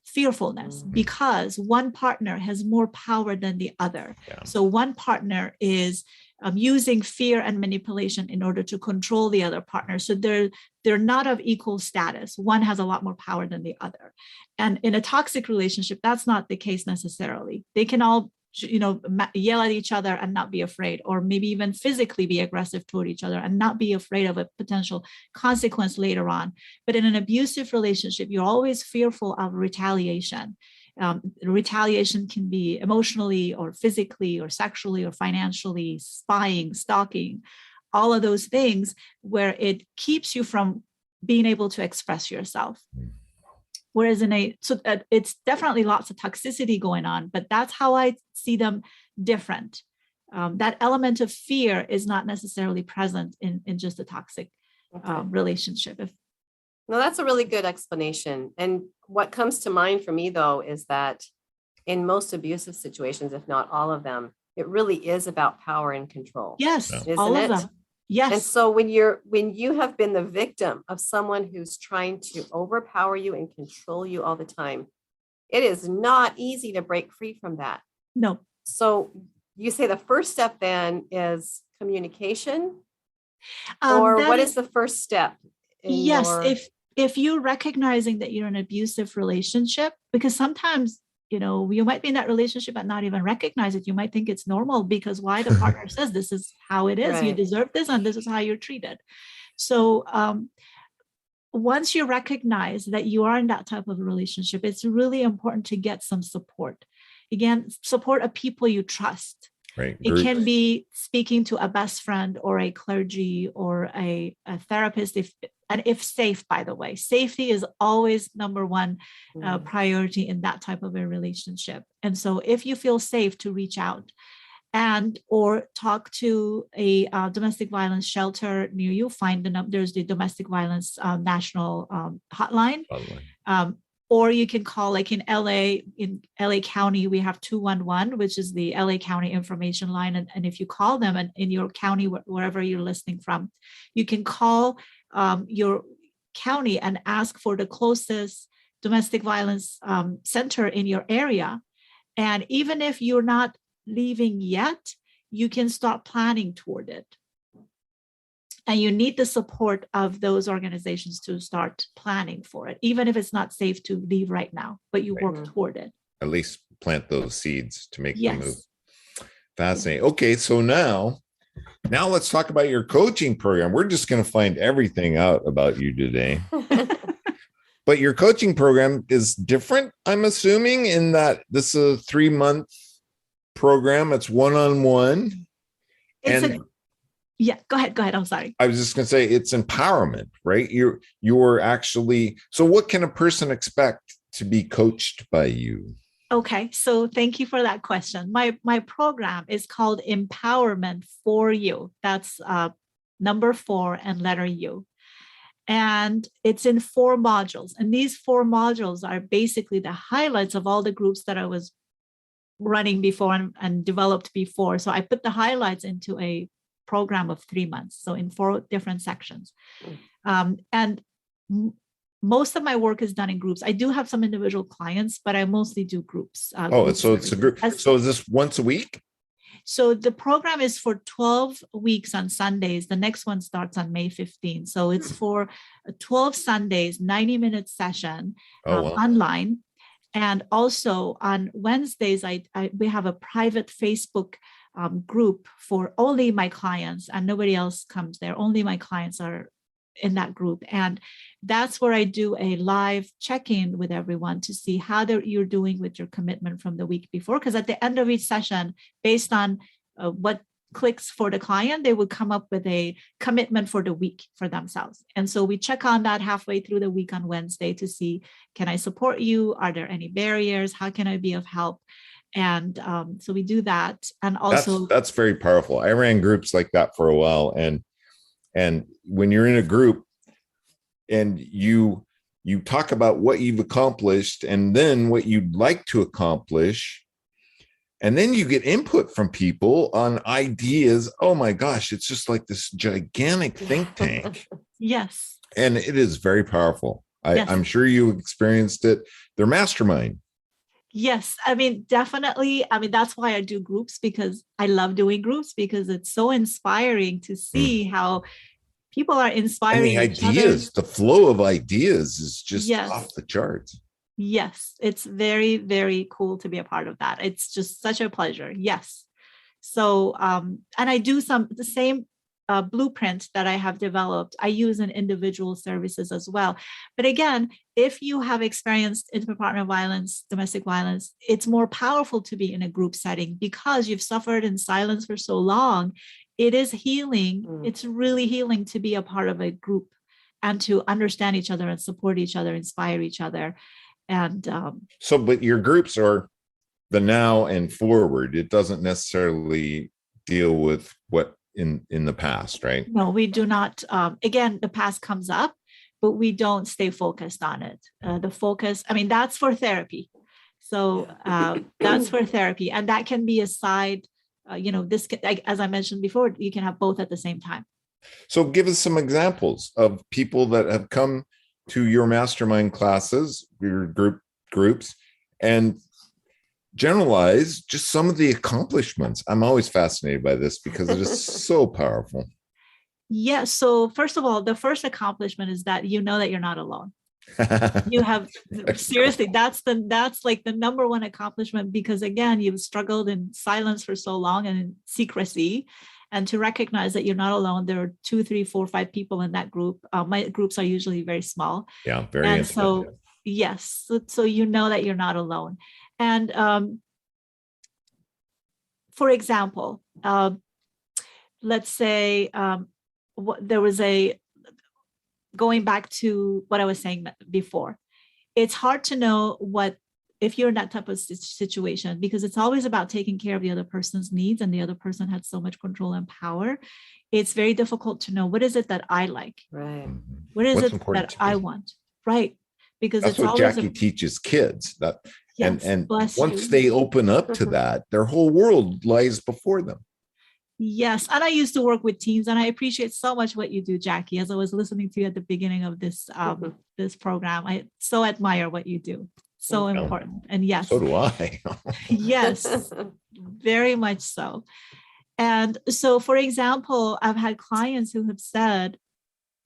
[SPEAKER 3] fearfulness, because one partner has more power than the other. Yeah. So one partner is using fear and manipulation in order to control the other partner. So they're not of equal status. One has a lot more power than the other. And in a toxic relationship, that's not the case necessarily. They can all yell at each other and not be afraid, or maybe even physically be aggressive toward each other and not be afraid of a potential consequence later on. But in an abusive relationship, you're always fearful of retaliation. Retaliation can be emotionally or physically or sexually or financially, spying, stalking, all of those things, where it keeps you from being able to express yourself. Whereas it's definitely lots of toxicity going on, but that's how I see them different. That element of fear is not necessarily present in just a toxic relationship.
[SPEAKER 6] No, that's a really good explanation. And what comes to mind for me, though, is that in most abusive situations, if not all of them, it really is about power and control.
[SPEAKER 3] Yes,
[SPEAKER 6] isn't
[SPEAKER 3] all of
[SPEAKER 6] it?
[SPEAKER 3] them. Yes.
[SPEAKER 6] And so when you have been the victim of someone who's trying to overpower you and control you all the time, it is not easy to break free from that.
[SPEAKER 3] No.
[SPEAKER 6] So you say the first step then is communication, or what is the first step?
[SPEAKER 3] Yes, if you're recognizing that you're in an abusive relationship, because sometimes, you might be in that relationship and not even recognize it. You might think it's normal because why the partner says this is how it is. Right. You deserve this and this is how you're treated. So once you recognize that you are in that type of a relationship, it's really important to get some support. Again, support of people you trust.
[SPEAKER 5] Right.
[SPEAKER 3] It can be speaking to a best friend or a clergy or a therapist, if safe, by the way. Safety is always number one priority in that type of a relationship. And so if you feel safe to reach out or talk to a domestic violence shelter near you, there's the domestic violence national hotline. Or you can call, like in LA County, we have 211, which is the LA County information line. And if you call them and in your county, wherever you're listening from, you can call your county and ask for the closest domestic violence center in your area. And even if you're not leaving yet, you can start planning toward it. And you need the support of those organizations to start planning for it, even if it's not safe to leave right now, but you work toward it.
[SPEAKER 5] At least plant those seeds to make the move. Fascinating. Okay, so now let's talk about your coaching program. We're just going to find everything out about you today. But your coaching program is different, I'm assuming, in that this is a 3-month program. It's one-on-one.
[SPEAKER 3] Yeah, go ahead. I'm sorry.
[SPEAKER 5] I was just going to say it's empowerment, right? You're actually, so what can a person expect to be coached by you?
[SPEAKER 3] Okay, so thank you for that question. My program is called Empowerment for You. That's number 4 and letter U. And it's in 4 modules. And these 4 modules are basically the highlights of all the groups that I was running before and developed before. So I put the highlights into a program of 3 months, so in 4 different sections. And most of my work is done in groups. I do have some individual clients, but I mostly do groups.
[SPEAKER 5] So it's a group. So is this once a week?
[SPEAKER 3] So the program is for 12 weeks on Sundays. The next one starts on May 15th. So it's for 12 Sundays, 90-minute session online. And also on Wednesdays, we have a private Facebook group for only my clients, and nobody else comes there. Only my clients are in that group. And that's where I do a live check-in with everyone to see how you're doing with your commitment from the week before. Because at the end of each session, based on what clicks for the client, they would come up with a commitment for the week for themselves. And so we check on that halfway through the week on Wednesday to see, can I support you? Are there any barriers? How can I be of help? And so we do that. And also
[SPEAKER 5] that's very powerful. I ran groups like that for a while. And when you're in a group and you talk about what you've accomplished and then what you'd like to accomplish, and then you get input from people on ideas. Oh my gosh, it's just like this gigantic think tank.
[SPEAKER 3] Yes.
[SPEAKER 5] And it is very powerful. I'm sure you experienced it. They're mastermind.
[SPEAKER 3] Yes. I mean, definitely. I mean, that's why I do groups, because I love doing groups, because it's so inspiring to see how people are inspiring
[SPEAKER 5] and the ideas, the flow of ideas is just off the charts.
[SPEAKER 3] Yes. It's very, very cool to be a part of that. It's just such a pleasure. Yes. So, and I do the same blueprint that I have developed, I use in individual services as well. But again, if you have experienced intimate partner violence, domestic violence, it's more powerful to be in a group setting because you've suffered in silence for so long. It is healing. It's really healing to be a part of a group and to understand each other and support each other, inspire each other. And
[SPEAKER 5] but your groups are the now and forward. It doesn't necessarily deal with what in the past, right?
[SPEAKER 3] No, we do not. Again, the past comes up, but we don't stay focused on it. The focus, I mean, that's for therapy. So that's for therapy. And that can be a side, this, as I mentioned before, you can have both at the same time.
[SPEAKER 5] So give us some examples of people that have come to your mastermind classes, your groups, and generalize just some of the accomplishments. I'm always fascinated by this because it is so powerful.
[SPEAKER 3] Yeah. So first of all, the first accomplishment is that you know that you're not alone. You have seriously, that's like the number one accomplishment, because again, you've struggled in silence for so long and in secrecy. And to recognize that you're not alone, there are 2, 3, 4, 5 people in that group. My groups are usually very small.
[SPEAKER 5] Yeah, very.
[SPEAKER 3] And so, yes, so you know that you're not alone. And for example, let's say there was going back to what I was saying before. It's hard to know if you're in that type of situation, because it's always about taking care of the other person's needs, and the other person had so much control and power. It's very difficult to know, what is it that I like?
[SPEAKER 6] Right.
[SPEAKER 3] What is it that I want? Right. Because
[SPEAKER 5] that's what Jackie teaches kids. That
[SPEAKER 3] yes,
[SPEAKER 5] and once they open up to that, their whole world lies before them.
[SPEAKER 3] Yes. And I used to work with teens, and I appreciate so much what you do, Jackie. As I was listening to you at the beginning of this this program, I so admire what you do. So important. And yes.
[SPEAKER 5] So do I.
[SPEAKER 3] Yes, very much so. And so, for example, I've had clients who have said,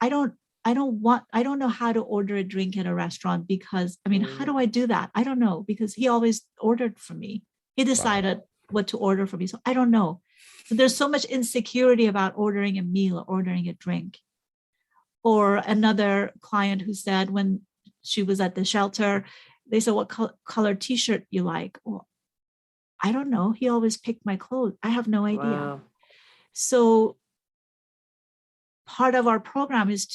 [SPEAKER 3] I don't know how to order a drink at a restaurant, because how do I do that? I don't know, because he always ordered for me. He decided what to order for me. So I don't know. So there's so much insecurity about ordering a meal or ordering a drink. Or another client who said, when she was at the shelter, they said, what color t-shirt you like? Well, I don't know. He always picked my clothes. I have no idea. Wow. So part of our program is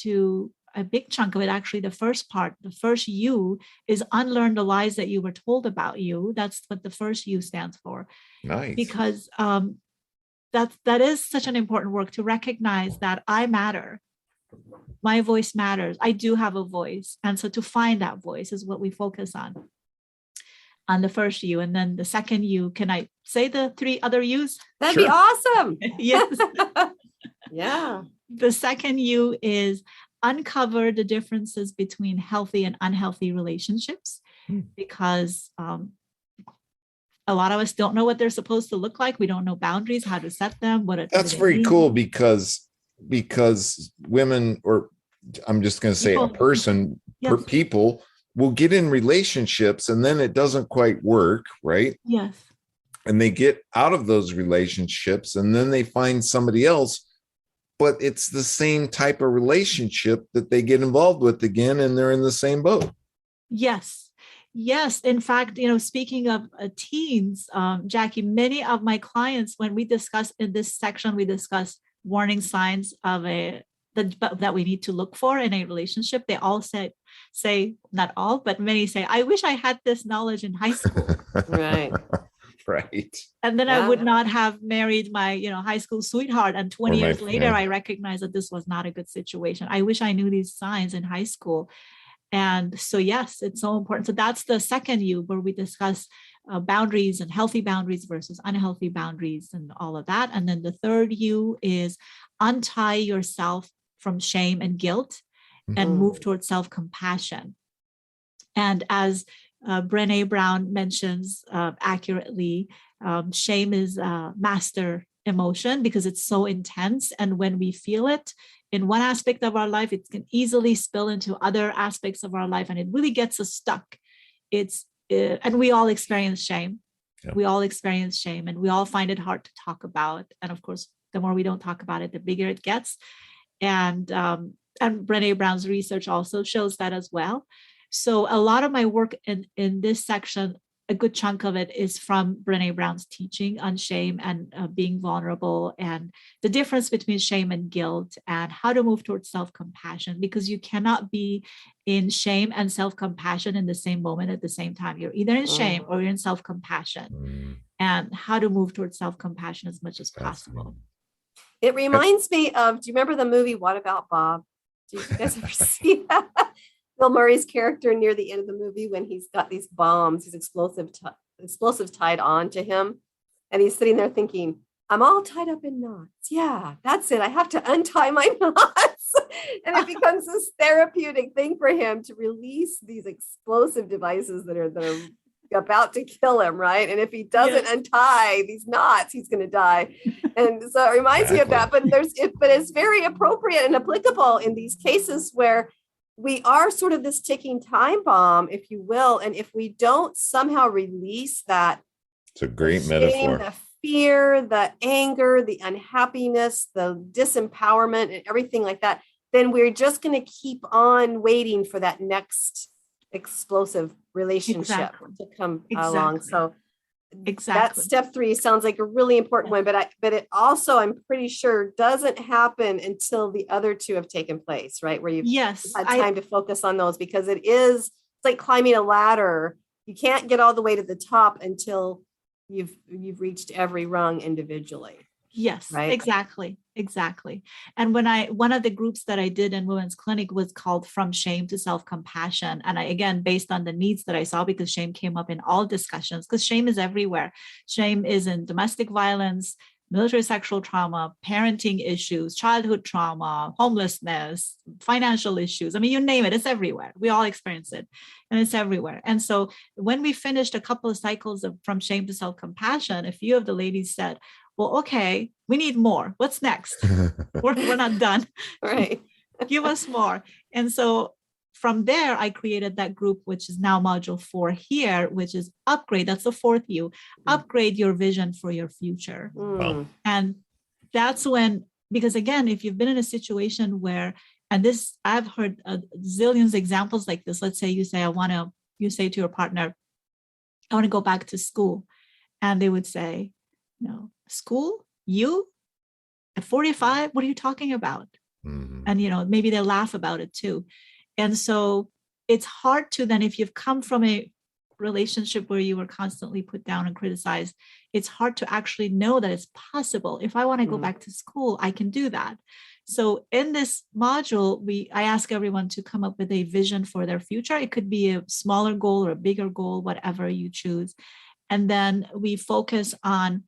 [SPEAKER 3] a big chunk of it, actually, the first U is unlearn the lies that you were told about you. That's what the first U stands for.
[SPEAKER 5] Nice.
[SPEAKER 3] Because that is such an important work, to recognize that I matter. My voice matters. I do have a voice. And so to find that voice is what we focus on the first U. And then the second U, can I say the 3 other U's?
[SPEAKER 6] That'd be awesome.
[SPEAKER 3] Yes.
[SPEAKER 6] Yeah.
[SPEAKER 3] The second U is uncover the differences between healthy and unhealthy relationships, because a lot of us don't know what they're supposed to look like. We don't know boundaries, how to set them.
[SPEAKER 5] That's very cool, because women, or I'm just going to say people will get in relationships and then it doesn't quite work, right?
[SPEAKER 3] Yes.
[SPEAKER 5] And they get out of those relationships and then they find somebody else, but it's the same type of relationship that they get involved with again, and they're in the same boat.
[SPEAKER 3] Yes. Yes. In fact, speaking of teens, Jackie, many of my clients, when we discuss in this section, we discuss warning signs of that we need to look for in a relationship. They all say, not all, but many say, I wish I had this knowledge in high school.
[SPEAKER 6] Right.
[SPEAKER 5] Right.
[SPEAKER 3] And then I would not have married my, high school sweetheart. And 20 years later, I recognized that this was not a good situation. I wish I knew these signs in high school. And so, yes, it's so important. So that's the second U, where we discuss boundaries and healthy boundaries versus unhealthy boundaries and all of that. And then the third U is untie yourself from shame and guilt and move towards self-compassion. And as Brené Brown mentions accurately, shame is a master emotion because it's so intense. And when we feel it in one aspect of our life, it can easily spill into other aspects of our life, and it really gets us stuck. And we all experience shame. Yeah. We all experience shame, and we all find it hard to talk about. And of course, the more we don't talk about it, the bigger it gets. And Brené Brown's research also shows that as well. So a lot of my work in this section a good chunk of it is from Brene Brown's teaching on shame and being vulnerable, and the difference between shame and guilt, and how to move towards self-compassion, because you cannot be in shame and self-compassion in the same moment at the same time. You're either in shame or you're in self-compassion, and how to move towards self-compassion as much as possible.
[SPEAKER 6] It reminds me of, do you remember the movie What About Bob? Did you guys ever see that? Bill Murray's character near the end of the movie, when he's got these bombs, these explosives tied on to him. And he's sitting there thinking, I'm all tied up in knots. Yeah, that's it. I have to untie my knots. And it becomes this therapeutic thing for him to release these explosive devices that are about to kill him, right? And if he doesn't untie these knots, he's going to die. And so it reminds me of that. But it's very appropriate and applicable in these cases where we are sort of this ticking time bomb, if you will. And if we don't somehow release that,
[SPEAKER 5] it's a great
[SPEAKER 6] shame,
[SPEAKER 5] metaphor.
[SPEAKER 6] the fear, the anger, the unhappiness, the disempowerment, and everything like that, then we're just going to keep on waiting for that next explosive relationship to come along. So that step 3 sounds like a really important one, but it also, I'm pretty sure, doesn't happen until the other 2 have taken place, right? Where you've had time to focus on those, because it's like climbing a ladder. You can't get all the way to the top until you've reached every rung individually.
[SPEAKER 3] Yes, right? Exactly. And one of the groups that I did in Women's Clinic was called From Shame to Self-Compassion. And again, based on the needs that I saw, because shame came up in all discussions, because shame is everywhere. Shame is in domestic violence, military sexual trauma, parenting issues, childhood trauma, homelessness, financial issues. I mean, you name it, it's everywhere. We all experience it, and it's everywhere. And so when we finished a couple of cycles of From Shame to Self-Compassion, a few of the ladies said, well, okay, we need more. What's next? We're not done.
[SPEAKER 6] Right.
[SPEAKER 3] Give us more. And so from there, I created that group, which is now module 4 here, which is upgrade. That's the 4th U. Upgrade your vision for your future.
[SPEAKER 5] Wow.
[SPEAKER 3] And that's when, because again, if you've been in a situation where, and this, I've heard zillions examples like this. Let's say you say, you say to your partner, I want to go back to school. And they would say, no, school? You? At 45? What are you talking about?
[SPEAKER 5] Mm-hmm.
[SPEAKER 3] And, maybe they laugh about it too. And so it's hard to then, if you've come from a relationship where you were constantly put down and criticized, it's hard to actually know that it's possible. If I want to go back to school, I can do that. So in this module, I ask everyone to come up with a vision for their future. It could be a smaller goal or a bigger goal, whatever you choose. And then we focus on,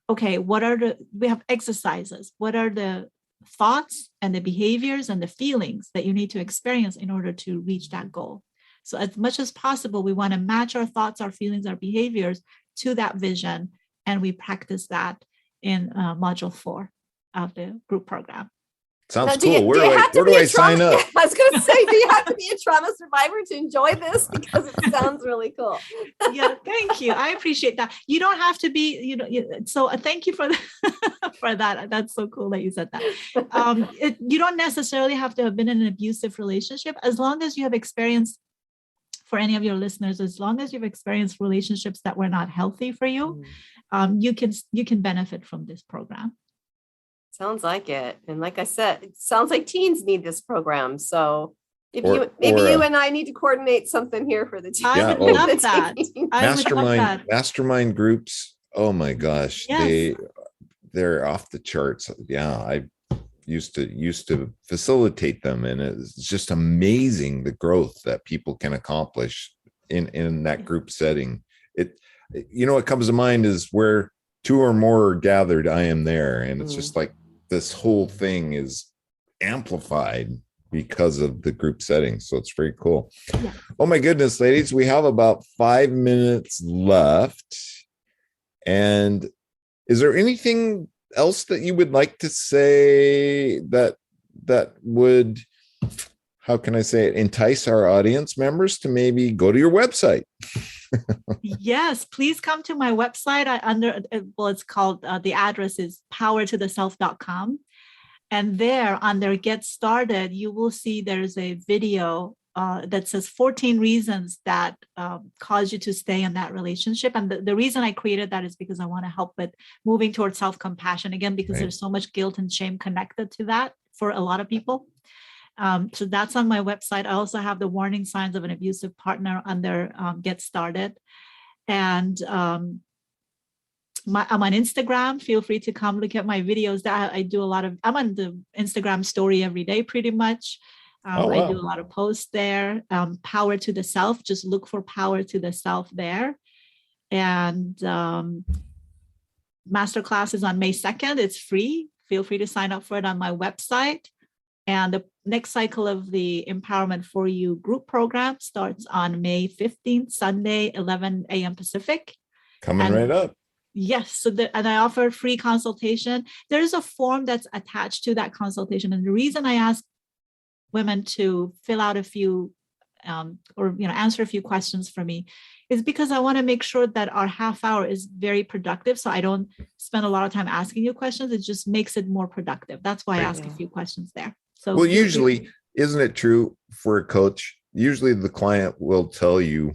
[SPEAKER 3] okay, we have exercises. What are the thoughts and the behaviors and the feelings that you need to experience in order to reach that goal? So as much as possible, we want to match our thoughts, our feelings, our behaviors to that vision. And we practice that in module 4 of the group program.
[SPEAKER 5] Sounds cool. Where do I sign up?
[SPEAKER 6] I was going to say, do you have to be a trauma survivor to enjoy this? Because it sounds really cool.
[SPEAKER 3] Yeah, thank you. I appreciate that. You don't have to be, so thank you for for that. That's so cool that you said that. You don't necessarily have to have been in an abusive relationship, as long as you have experienced, for any of your listeners, as long as you've experienced relationships that were not healthy for you, you can benefit from this program.
[SPEAKER 6] Sounds like it. And like I said, it sounds like teens need this program. So maybe you and I need to coordinate something here for the teens.
[SPEAKER 3] I would love that.
[SPEAKER 5] Mastermind groups. Oh my gosh.
[SPEAKER 3] Yes.
[SPEAKER 5] They're off the charts. Yeah. I used to facilitate them, and it's just amazing the growth that people can accomplish in that group setting. What comes to mind is where 2 or more are gathered, I am there. And it's just like this whole thing is amplified because of the group setting. So it's very cool. Yeah. Oh my goodness, ladies, we have about 5 minutes left. And is there anything else that you would like to say that would, how can I say it, entice our audience members to maybe go to your website?
[SPEAKER 3] Yes, please come to my website. It's called, the address is powertotheself.com. And there, under Get Started, you will see there's a video that says 14 reasons that cause you to stay in that relationship. And the reason I created that is because I want to help with moving towards self-compassion, again, because there's so much guilt and shame connected to that for a lot of people. So that's on my website. I also have the warning signs of an abusive partner under Get Started. And I'm on Instagram. Feel free to come look at my videos. That I do a lot of, I'm on the Instagram story every day, pretty much.
[SPEAKER 5] Wow.
[SPEAKER 3] I do a lot of posts there. Power to the Self, just look for Power to the Self there. And masterclass is on May 2nd. It's free. Feel free to sign up for it on my website. And the next cycle of the Empowerment for You group program starts on May 15th, Sunday, 11 a.m. Pacific.
[SPEAKER 5] Coming right up.
[SPEAKER 3] Yes. So and I offer free consultation. There's a form that's attached to that consultation. And the reason I ask women to fill out a few answer a few questions for me is because I want to make sure that our half hour is very productive. So I don't spend a lot of time asking you questions. It just makes it more productive. That's why I ask a few questions there. So
[SPEAKER 5] well, usually, isn't it true for a coach? Usually the client will tell you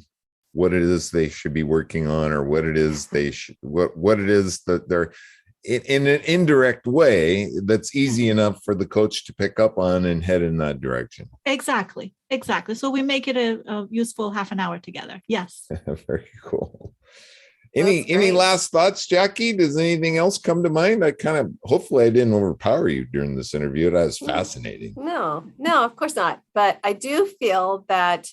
[SPEAKER 5] what it is they should be working on, or what it is they should, what it is that they're in an indirect way that's easy enough for the coach to pick up on and head in that direction.
[SPEAKER 3] Exactly. So we make it a useful half an hour together. Yes.
[SPEAKER 5] Very cool. Any last thoughts, Jackie? Does anything else come to mind? Hopefully I didn't overpower you during this interview. That was fascinating.
[SPEAKER 6] No, of course not. But I do feel that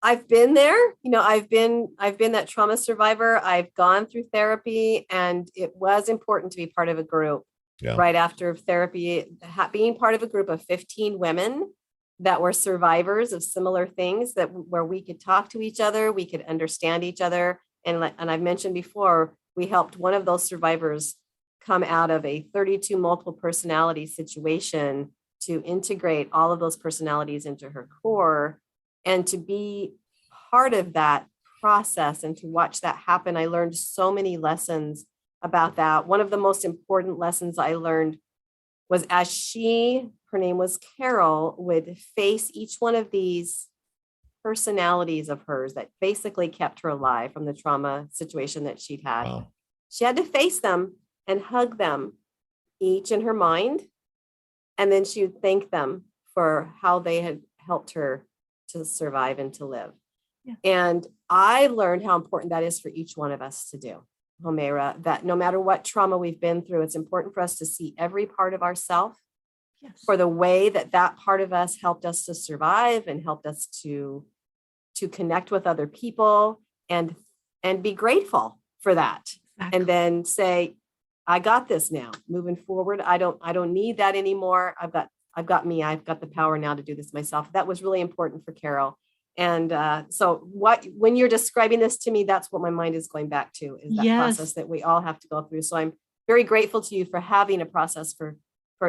[SPEAKER 6] I've been there. I've been that trauma survivor. I've gone through therapy, and it was important to be part of a group right after therapy, being part of a group of 15 women that were survivors of similar things, where we could talk to each other, we could understand each other. And I've mentioned before, we helped one of those survivors come out of a 32 multiple personality situation to integrate all of those personalities into her core, and to be part of that process and to watch that happen. I learned so many lessons about that. One of the most important lessons I learned was as her name was Carol, would face each one of these personalities of hers that basically kept her alive from the trauma situation that she'd had. Wow. She had to face them and hug them each in her mind. And then she would thank them for how they had helped her to survive and to live. Yeah. And I learned how important that is for each one of us to do, Homeyra, that no matter what trauma we've been through, it's important for us to see every part of ourselves for the way that part of us helped us to survive and helped us to connect with other people, and be grateful for that. Exactly. And then say, I got this now. Moving forward, I don't need that anymore. I've got me. I've got the power now to do this myself. That was really important for Carol. And so when you're describing this to me, that's what my mind is going back to, is that process that we all have to go through. So I'm very grateful to you for having a process for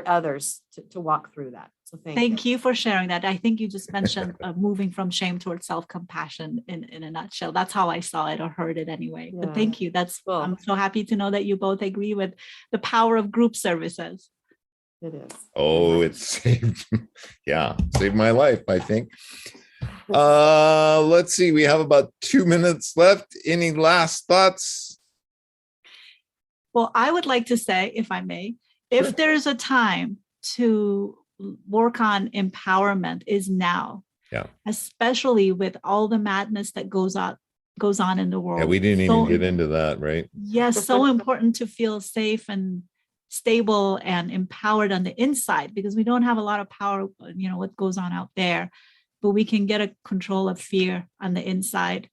[SPEAKER 6] others to walk through that. So thank you for sharing that. I think you just mentioned moving from shame towards self-compassion in a nutshell. That's how I saw it or heard it anyway. Yeah. But thank you. Cool. I'm so happy to know that you both agree with the power of group services. It is.
[SPEAKER 5] Oh, it saved my life, I think. Let's see. We have about 2 minutes left. Any last thoughts?
[SPEAKER 3] Well, I would like to say, if I may, if there's a time to work on empowerment, is now. Yeah. Especially with all the madness that goes on in the world.
[SPEAKER 5] Yeah, we didn't even get into that, right?
[SPEAKER 3] Yes, so important to feel safe and stable and empowered on the inside, because we don't have a lot of power, what goes on out there, but we can get a control of fear on the inside.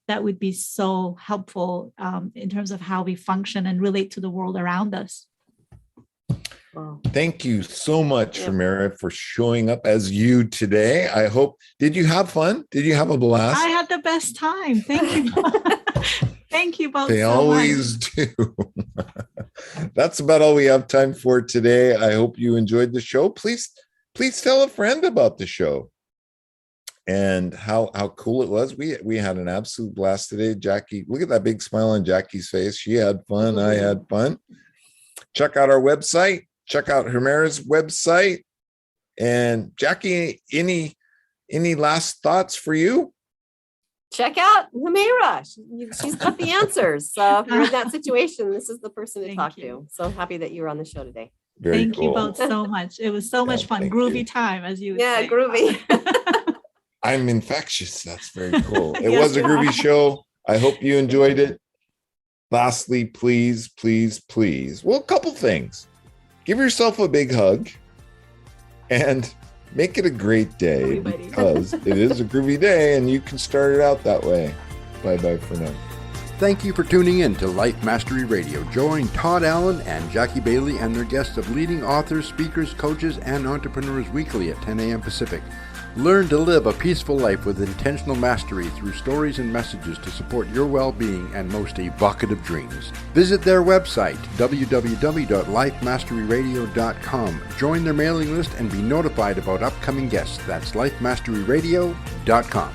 [SPEAKER 3] That would be so helpful in terms of how we function and relate to the world around us.
[SPEAKER 5] Thank you so much, Homeyra, for showing up as you today. I hope, did you have fun? Did you have a blast?
[SPEAKER 3] I had the best time. Thank you. Thank you both.
[SPEAKER 5] They always do. That's about all we have time for today. I hope you enjoyed the show. Please tell a friend about the show and how cool it was. We had an absolute blast today. Jackie, look at that big smile on Jackie's face. She had fun. I had fun. Check out our website. Check out Homeyra's website. And Jackie, any any last thoughts for you?
[SPEAKER 6] Check out Homeyra. She's got the answers. So if you're in that situation, this is the person to
[SPEAKER 3] Thank
[SPEAKER 6] talk
[SPEAKER 3] you.
[SPEAKER 6] to. So happy that you were on the show today.
[SPEAKER 5] Very
[SPEAKER 3] Thank
[SPEAKER 5] cool.
[SPEAKER 3] you both so much. It was so much fun.
[SPEAKER 5] thank
[SPEAKER 3] Groovy
[SPEAKER 5] you.
[SPEAKER 3] time, as you would
[SPEAKER 6] Yeah,
[SPEAKER 3] say.
[SPEAKER 6] groovy.
[SPEAKER 5] I'm infectious. That's very cool. It
[SPEAKER 3] Yes,
[SPEAKER 5] was a
[SPEAKER 3] you
[SPEAKER 5] groovy
[SPEAKER 3] are.
[SPEAKER 5] show. I hope you enjoyed it. Lastly, please, please, please. Well, a couple things. Give yourself a big hug and make it a great day,
[SPEAKER 3] Everybody.
[SPEAKER 5] because it is a groovy day and you can start it out that way. Bye-bye for now.
[SPEAKER 4] Thank you for tuning in to Life Mastery Radio. Join Todd Allen and Jackie Bailey and their guests of leading authors, speakers, coaches, and entrepreneurs weekly at 10 a.m. Pacific. Learn to live a peaceful life with intentional mastery through stories and messages to support your well-being and most evocative dreams. Visit their website, www.lifemasteryradio.com. Join their mailing list and be notified about upcoming guests. That's lifemasteryradio.com.